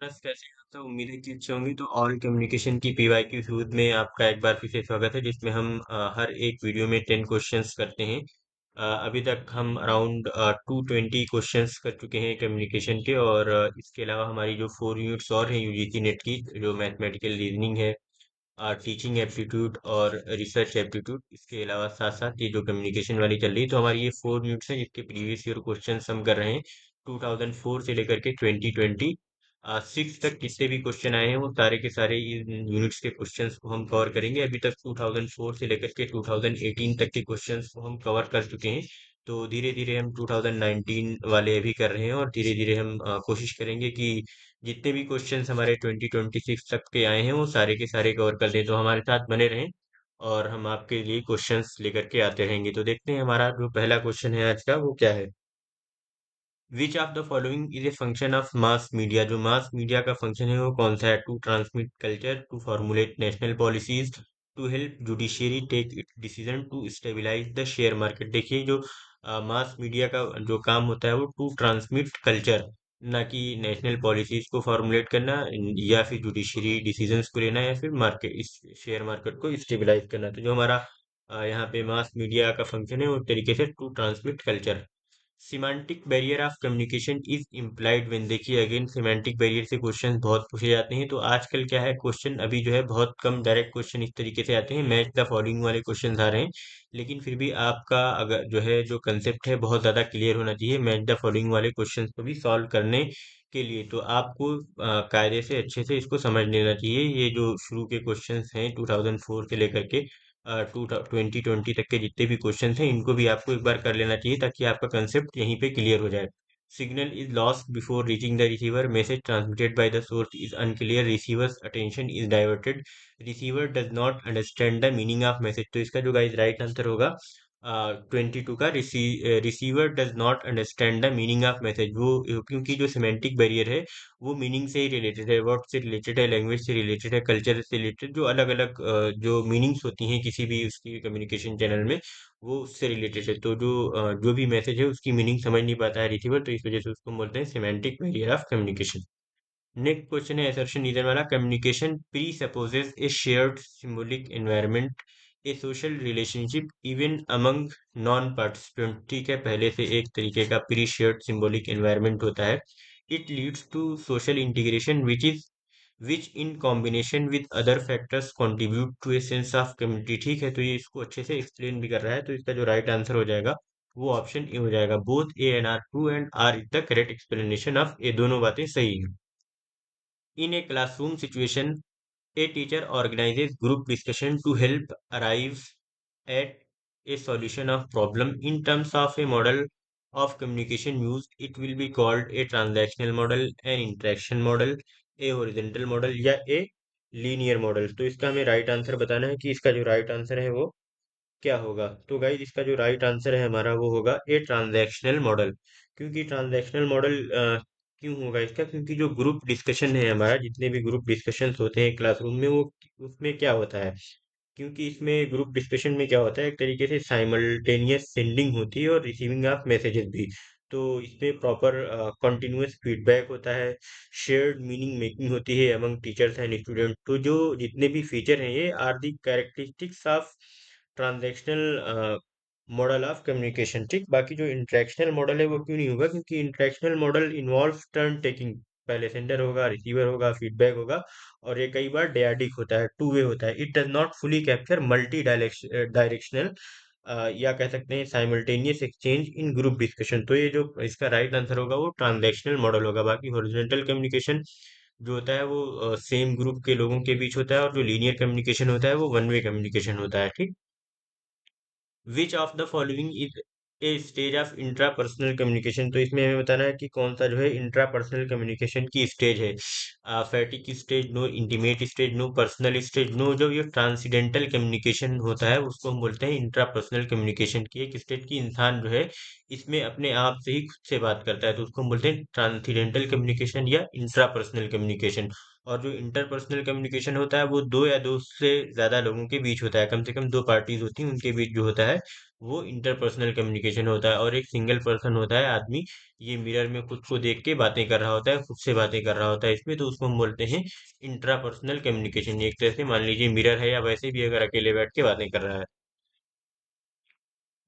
बस कैसे हैं आप? तो उम्मीद है कि अच्छे होंगे। तो ऑल कम्युनिकेशन की पीवाईक्यू सूद में आपका एक बार फिर से स्वागत है, जिसमें हम हर एक वीडियो में 10 क्वेश्चंस करते हैं। अभी तक हम अराउंड 220 क्वेश्चंस कर चुके हैं कम्युनिकेशन के। और इसके अलावा हमारी जो 4 यूनिट्स और हैं यूजीसी नेट की, जो मैथमेटिकल रीजनिंग है, टीचिंग एप्टीट्यूड और रिसर्च एप्टीट्यूड, इसके अलावा साथ साथ ये जो कम्युनिकेशन वाली चल रही है, तो हमारी ये 4 यूनिट्स हैं जिसके प्रीवियस ईयर क्वेश्चन हम कर रहे हैं। 2004 से लेकर के 2020 सिक्स तक जितने भी क्वेश्चन आए हैं वो सारे के सारे इन यूनिट्स के क्वेश्चंस को हम कवर करेंगे। अभी तक 2004 से लेकर के 2018 तक के क्वेश्चंस को हम कवर कर चुके हैं। तो धीरे धीरे हम 2019 वाले अभी कर रहे हैं, और धीरे धीरे हम कोशिश करेंगे कि जितने भी क्वेश्चंस हमारे 2026 तक के आए हैं वो सारे के सारे कवर कर दें। तो हमारे साथ बने रहें, और हम आपके लिए क्वेश्चंस लेकर के आते रहेंगे। तो देखते हैं हमारा जो पहला क्वेश्चन है आज का वो क्या है। Which of the following is a function of mass media? जो मास मीडिया का फंक्शन है वो कौन सा है? To transmit culture, to formulate national policies, to help judiciary take its decision, to stabilize the share market. देखिए, जो mass media का जो काम होता है वो टू ट्रांसमिट कल्चर, ना कि नेशनल पॉलिसीज को फॉर्मुलेट करना, या फिर जुडिशियरी डिसीजंस को लेना, या फिर मार्केट, इस शेयर मार्केट को स्टेबलाइज करना। तो जो हमारा यहाँ पे मास मीडिया का फंक्शन है वो एक तरीके से to transmit culture. Semantic barrier of communication is implied when. देखिए, अगेन सिमेंटिक बैरियर से क्वेश्चन बहुत पूछे जाते हैं। तो आजकल क्या है, क्वेश्चन अभी जो है बहुत कम डायरेक्ट क्वेश्चन इस तरीके से आते हैं, मैच द फॉलोइंग वाले क्वेश्चन आ रहे हैं। लेकिन फिर भी आपका अगर जो है जो कंसेप्ट है बहुत ज्यादा क्लियर होना चाहिए मैच द फॉलोइंग वाले क्वेश्चन को भी सॉल्व करने के लिए। तो आपको कायदे से अच्छे से इसको समझ लेना चाहिए। ये जो शुरू के क्वेश्चंस हैं 2004 से लेकर के टू 2020 तक के जितने भी क्वेश्चन हैं, इनको भी आपको एक बार कर लेना चाहिए, ताकि आपका कंसेप्ट यहीं पे क्लियर हो जाए। Signal is lost before reaching the receiver, message transmitted by the source is unclear, receiver's attention is diverted, receiver does not understand the meaning of message. तो इसका जो गाइस राइट आंसर होगा 22 का, receiver does not understand the meaning of message. वो क्योंकि जो semantic barrier है वो मीनिंग से ही रिलेटेड है, वर्ड से रिलेटेड है, लैंग्वेज से रिलेटेड है, कल्चर से रिलेटेड, जो अलग अलग जो मीनिंग्स होती हैं किसी भी उसकी कम्युनिकेशन चैनल में, वो उससे रिलेटेड है। तो जो भी मैसेज है उसकी मीनिंग समझ नहीं पाता है रिसीवर, तो इस वजह से उसको हम बोलते हैं semantic barrier of communication. Next question है असर्शन रीजन वाला। Communication presupposes a shared symbolic environment, a social relationship even among non participant. ठीक है, पहले से एक तरीके का प्री शेयर्ड सिंबॉलिक एनवायरनमेंट होता है। It leads to social integration which in combination with other factors contribute to a sense of community. ठीक है, तो ये इसको अच्छे से एक्सप्लेन भी कर रहा है। तो इसका जो राइट आंसर हो जाएगा वो ऑप्शन ए हो जाएगा। Both A and R true and R is the correct explanation of A. दोनों बातें सही हैं। In a classroom situation, a teacher organizes group discussion to help arrive at a solution of problem. In terms of a model of communication used, it will be called a transactional model, an interaction model, a horizontal model, या a linear model। तो इसका हमें right answer बताना है कि इसका जो right answer है वो क्या होगा। तो गाइस, इसका जो राइट आंसर है हमारा वो होगा ए ट्रांजैक्शनल मॉडल। क्योंकि ट्रांजैक्शनल मॉडल क्यों होगा इसका? क्योंकि जो ग्रुप डिस्कशन है हमारा, जितने भी ग्रुप डिस्कशंस होते हैं क्लासरूम में, वो उसमें क्या होता है, क्योंकि इसमें ग्रुप डिस्कशन में क्या होता है, एक तरीके से साइमल्टेनियस सेंडिंग होती है और रिसीविंग ऑफ मैसेजेस भी। तो इसमें प्रॉपर कंटिन्यूअस फीडबैक होता है, शेयर्ड मीनिंग मेकिंग होती है अमंग टीचर्स एंड स्टूडेंट। तो जो जितने भी फीचर हैं ये are the characteristics of transactional model of communication. ठीक, बाकी जो इंटरेक्शनल मॉडल है वो क्यों नहीं होगा? क्योंकि interactional model involve turn taking. पहले सेंडर होगा, रिसीवर होगा, फीडबैक होगा, और ये कई बार डेयाडिक होता है, टू वे होता है। It does not fully capture multi directional, या कह सकते हैं साइमल्टेनियस एक्सचेंज इन ग्रुप डिस्कशन। तो ये जो इसका राइट आंसर होगा वो ट्रांजैक्शनल मॉडल होगा। बाकी हॉरिजॉन्टल कम्युनिकेशन जो होता है वो सेम ग्रुप के लोगों के बीच होता है, और जो लीनियर कम्युनिकेशन होता है वो वन वे कम्युनिकेशन होता है। ठीक। Which of the following is a stage of intrapersonal communication? तो इसमें हमें बताना है कि कौन सा जो है इंट्रापर्सनल कम्युनिकेशन की स्टेज है। Phatic stage, no intimate stage, no personal stage, no. जो ये ट्रांसीडेंटल कम्युनिकेशन होता है उसको हम बोलते हैं इंट्रापर्सनल कम्युनिकेशन की एक स्टेज की। इंसान जो है इसमें अपने आप से ही खुद से बात करता है, तो उसको हम बोलते हैं ट्रांसेंडेंटल कम्युनिकेशन या इंट्रापर्सनल कम्युनिकेशन। और जो इंटरपर्सनल कम्युनिकेशन होता है वो दो या दो से ज्यादा लोगों के बीच होता है, कम से कम दो पार्टीज होती हैं उनके बीच जो होता है वो इंटरपर्सनल कम्युनिकेशन होता है। और एक सिंगल पर्सन होता है आदमी, ये मिरर में खुद को देख के बातें कर रहा होता है, खुद से बातें कर रहा होता है इसमें, तो उसको हम बोलते हैं इंट्रापर्सनल कम्युनिकेशन। एक तरह से मान लीजिए मिरर है, या वैसे भी अगर अकेले बैठ के बातें कर रहा है।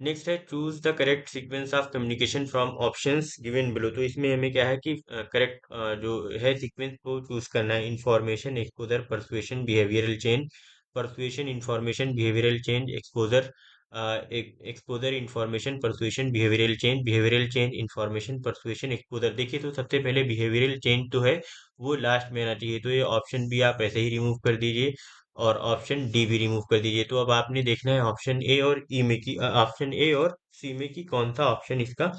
नेक्स्ट है choose the correct sequence of communication from options given below. तो इसमें हमें क्या है कि करेक्ट जो है सीक्वेंस को चूज करना है। Information, exposure, persuasion, behavioural change. Persuasion, information, behavioural change, exposure. Exposure, information, persuasion, behavioural change. Behavioural change, information, persuasion, exposure. देखिए तो सबसे पहले बिहेवियरल चेंज तो है वो लास्ट में आना चाहिए, तो ये ऑप्शन भी आप ऐसे ही रिमूव कर दीजिए और ऑप्शन डी भी रिमूव कर दीजिए। तो अब आपने देखना है ऑप्शन ए और ई में की, ऑप्शन ए और सी में की कौन सा ऑप्शन इसका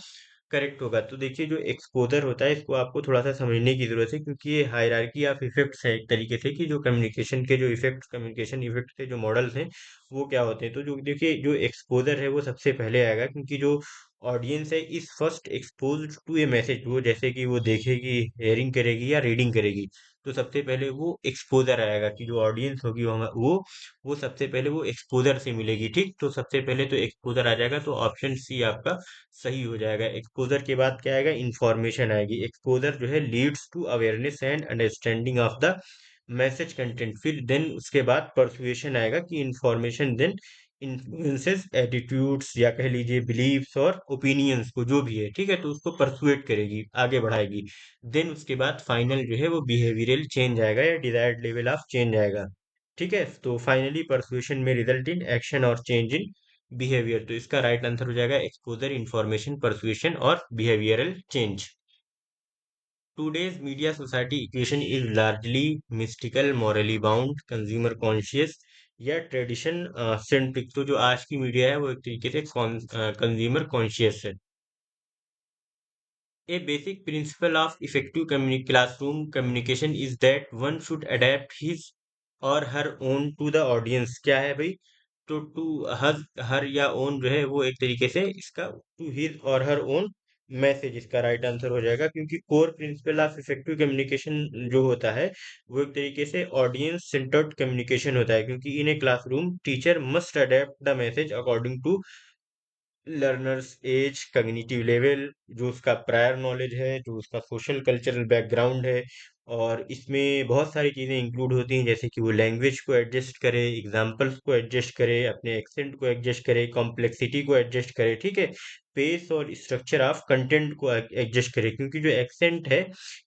करेक्ट होगा। तो देखिए जो एक्सपोजर होता है इसको आपको थोड़ा सा समझने की जरूरत है, क्योंकि ये हायरार्की ऑफ इफेक्ट्स है एक तरीके से, कि जो कम्युनिकेशन के जो इफेक्ट्स, कम्युनिकेशन इफेक्ट के जो मॉडल्स हैं वो क्या होते हैं। तो जो देखिए जो एक्सपोजर है वो सबसे पहले आएगा, क्योंकि जो ऑडियंस है is first expose to a message, वो जैसे कि वो देखेगी, हेयरिंग करेगी या रीडिंग करेगी, तो सबसे पहले वो एक्सपोजर आएगा कि जो ऑडियंस होगी वो सबसे पहले वो एक्सपोजर से मिलेगी। ठीक, तो सबसे पहले तो एक्सपोजर आ जाएगा, तो ऑप्शन सी आपका सही हो जाएगा। एक्सपोजर के बाद क्या आएगा, इंफॉर्मेशन आएगी। एक्सपोजर जो है leads to awareness and understanding of the message content. फिर देन उसके बाद परसुएशन आएगा, कि इंफॉर्मेशन देन इन्फ्लुएंसेस एटीट्यूड्स या कह लीजिए बिलीव्स और ओपिनियंस को, जो भी है ठीक है, तो उसको परसुएट करेगी, आगे बढ़ाएगी। देन उसके बाद फाइनल जो है वो बिहेवियरल चेंज आएगा या डिजायर्ड लेवल ऑफ चेंज आएगा। ठीक है, तो फाइनली परसुएशन में रिजल्ट इन एक्शन और चेंज इन बिहेवियर। तो इसका राइट आंसर हो जाएगा एक्सपोजर, इंफॉर्मेशन, परसुएशन और behavioural change. Today's media society equation is largely mystical, morally bound, consumer conscious या ट्रेडिशन सेंट्रिक। तो जो आज की मीडिया है वो एक तरीके से कंज्यूमर कॉन्शियस है। A basic principle of effective classroom communication is that one should adapt his or her own to the audience। क्या है भाई, तो टू हर हर या ओन जो है वो एक तरीके से इसका टू हिज और हर ओन मैसेज, इसका राइट आंसर हो जाएगा। क्योंकि core principle of effective communication जो होता है वो एक तरीके से ऑडियंस सेंटर्ड कम्युनिकेशन होता है, क्योंकि in a classroom teacher must adapt the message according to learners age, cognitive level, जो उसका प्रायर नॉलेज है, जो उसका सोशल कल्चरल बैकग्राउंड है। और इसमें बहुत सारी चीज़ें इंक्लूड होती हैं, जैसे कि वो लैंग्वेज को एडजस्ट करे, एग्जाम्पल्स को एडजस्ट करे, अपने एक्सेंट को एडजस्ट करे, कॉम्प्लेक्सिटी को एडजस्ट करे, ठीक है, पेस और स्ट्रक्चर ऑफ कंटेंट को एडजस्ट करे। क्योंकि जो एक्सेंट है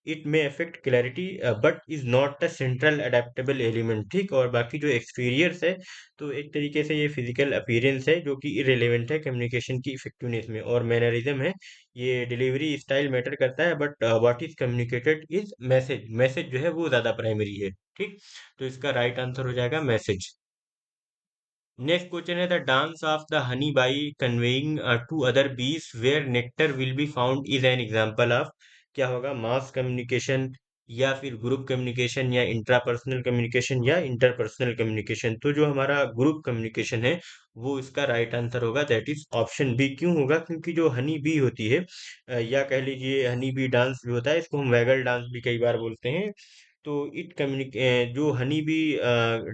इट में affect clarity but is not the central adaptable element. ठीक, और बाकी जो एक्सपीरियंस है तो एक तरीके से ये फिजिकल अपीयरेंस है जो कि इरेलीवेंट है कम्युनिकेशन की इफेक्टिवनेस में। और मैनरिज्म है, ये डिलीवरी स्टाइल मैटर करता है, but what is communicated is message. Message जो है वो ज्यादा प्राइमरी है। ठीक, तो इसका राइट आंसर हो जाएगा मैसेज। नेक्स्ट क्वेश्चन है the dance of the honey bee conveying to other bees where nectar will be found is an example of. क्या होगा, मास कम्युनिकेशन या फिर ग्रुप कम्युनिकेशन या इंट्रापर्सनल कम्युनिकेशन या इंटरपर्सनल कम्युनिकेशन। तो जो हमारा ग्रुप कम्युनिकेशन है वो इसका राइट आंसर होगा, दैट इज ऑप्शन बी। क्यों होगा, क्योंकि जो हनी बी होती है या कह लीजिए हनी बी डांस जो होता है इसको हम वैगल डांस भी कई बार बोलते हैं। तो इट कम्युनिक जो हनी बी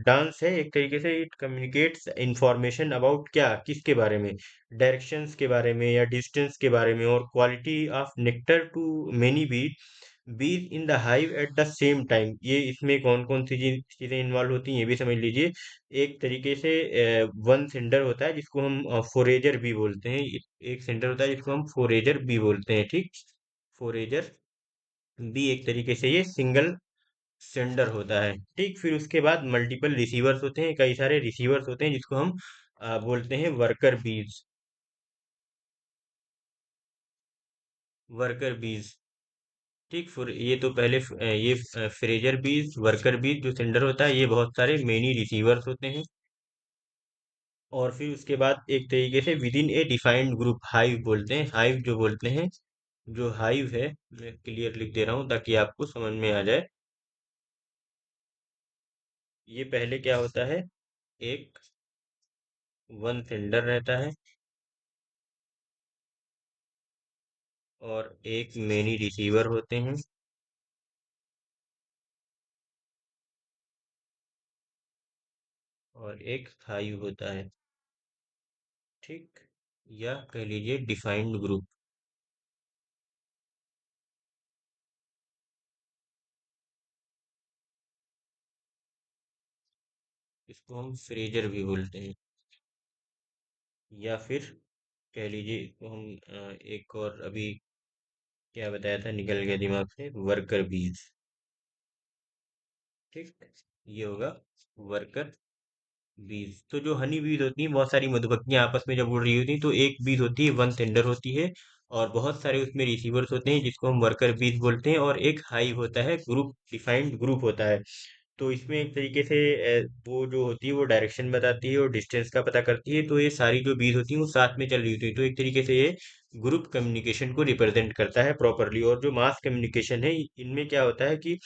डांस है एक तरीके से इट कम्युनिकेट्स इंफॉर्मेशन अबाउट, क्या किसके बारे में, डायरेक्शंस के बारे में या डिस्टेंस के बारे में, और quality of nectar to many bees in the hive at the same time. ये इसमें कौन कौन सी चीजें इन्वॉल्व होती हैं ये भी समझ लीजिए। एक तरीके से वन सेंडर होता है जिसको हम फोरेजर भी बोलते हैं, एक सेंडर होता है जिसको हम फोरेजर भी बोलते हैं। ठीक, फोरेजर भी एक तरीके से ये सिंगल सेंडर होता है। ठीक, फिर उसके बाद मल्टीपल रिसीवर्स होते हैं, कई सारे रिसीवर्स होते हैं जिसको हम बोलते हैं वर्कर बीज। वर्कर बीज, ठीक, फिर ये तो पहले ये फ्रेजर बीज, वर्कर बीज जो सेंडर होता है, ये बहुत सारे मेनी रिसीवर्स होते हैं। और फिर उसके बाद एक तरीके से with in A defined group hive बोलते हैं, हाइव जो बोलते हैं, जो हाइव है, मैं क्लियर लिख दे रहा हूँ ताकि आपको समझ में आ जाए। ये पहले क्या होता है, एक वन सेंडर रहता है, और एक मेनी रिसीवर होते हैं, और एक थाई होता है। ठीक, या कह लीजिए डिफाइंड ग्रुप। इसको हम फ्रेजर भी बोलते हैं। या फिर कह लीजिए इसको हम एक और अभी क्या बताया था, निकल गया दिमाग से, वर्कर बीज। ठीक, ये होगा वर्कर बीज। तो जो हनी बीज होती हैं, बहुत सारी मधुमक्खियां आपस में जब उड़ रही होती हैं, तो एक बीज होती है, वन सेंडर होती है, और बहुत सारे उसमें रिसीवर्स होते हैं जिसको हम वर्कर बीज बोलते हैं, और एक हाई होता है, ग्रुप डिफाइंड ग्रुप होता है। तो इसमें एक तरीके से वो जो होती है वो डायरेक्शन बताती है और डिस्टेंस का पता करती है। तो ये सारी जो बीज होती है वो साथ में चल रही होती है, तो एक तरीके से ये ग्रुप कम्युनिकेशन को रिप्रेजेंट करता है प्रॉपरली। और जो मास कम्युनिकेशन है, इनमें क्या होता है कि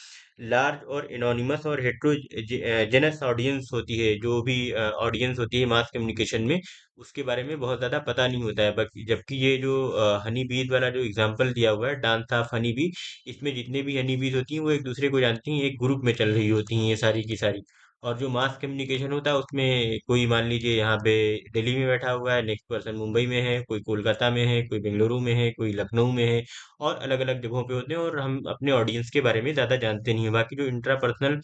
लार्ज और इनोनिमस और हेट्रोजेनस ऑडियंस होती है, जो भी ऑडियंस होती है मास कम्युनिकेशन में, उसके बारे में बहुत ज्यादा पता नहीं होता है। बाकी जबकि ये जो हनी बीज वाला जो एग्जांपल दिया हुआ है, डांस ऑफ हनी बी, इसमें जितने भी हनी बीज होती हैं वो एक दूसरे को जानती हैं, एक ग्रुप में चल रही होती हैं ये सारी की सारी। और जो मास कम्युनिकेशन होता है उसमें कोई मान लीजिए यहाँ पे दिल्ली में बैठा हुआ है, नेक्स्ट पर्सन मुंबई में है, कोई कोलकाता में है, कोई बेंगलुरु में है, कोई लखनऊ में है, और अलग अलग जगहों पे होते हैं, और हम अपने ऑडियंस के बारे में ज़्यादा जानते नहीं है। बाकी जो इंट्रापर्सनल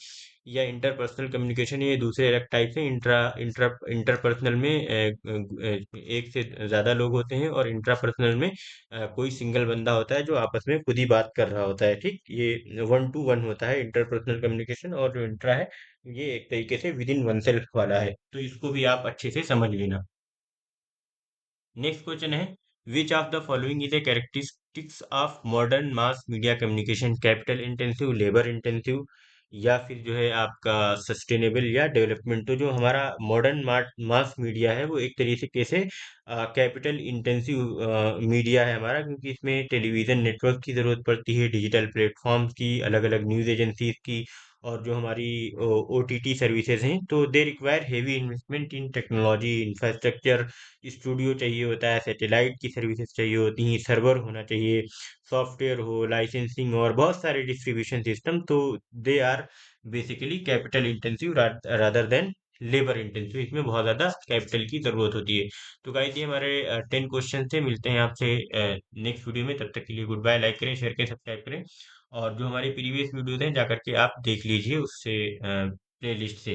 या इंटरपर्सनल कम्युनिकेशन है, ये दूसरे अलग टाइप से। इंट्रा इंटर इंटरपर्सनल में एक से ज़्यादा लोग होते हैं, और इंट्रापर्सनल में कोई सिंगल बंदा होता है जो आपस में खुद ही बात कर रहा होता है। ठीक, ये वन टू वन होता है इंटरपर्सनल कम्युनिकेशन। और जो इंट्रा है, ये एक तरीके से विद इन वन सेल्फ वाला है, तो इसको भी आप अच्छे से समझ लेना। नेक्स्ट क्वेश्चन है, which of the following is a characteristics of modern mass media communication, capital intensive, labour intensive, या फिर जो है आपका सस्टेनेबल या डेवलपमेंट। तो जो हमारा मॉडर्न मास मीडिया है वो एक तरीके से कैपिटल इंटेंसिव मीडिया है हमारा, क्योंकि इसमें टेलीविजन नेटवर्क की जरूरत पड़ती है, डिजिटल प्लेटफॉर्म्स की, अलग अलग न्यूज एजेंसीज की, और जो हमारी ओटीटी सर्विसेज हैं, तो they require heavy investment in technology infrastructure. Studio चाहिए होता है, सैटेलाइट की सर्विसेज चाहिए होती हैं, सर्वर होना चाहिए, सॉफ्टवेयर हो, लाइसेंसिंग, और बहुत सारे डिस्ट्रीब्यूशन सिस्टम। तो they are basically capital intensive rather than labour intensive. इसमें बहुत ज्यादा कैपिटल की जरूरत होती है। तो गाइस, ये हमारे 10 क्वेश्चन थे। मिलते हैं आपसे नेक्स्ट वीडियो में, तब तक के लिए गुड बाय। लाइक करें, शेयर करें, सब्सक्राइब करें, और जो हमारे प्रीवियस वीडियोज हैं जाकर के आप देख लीजिए उससे प्ले लिस्ट से।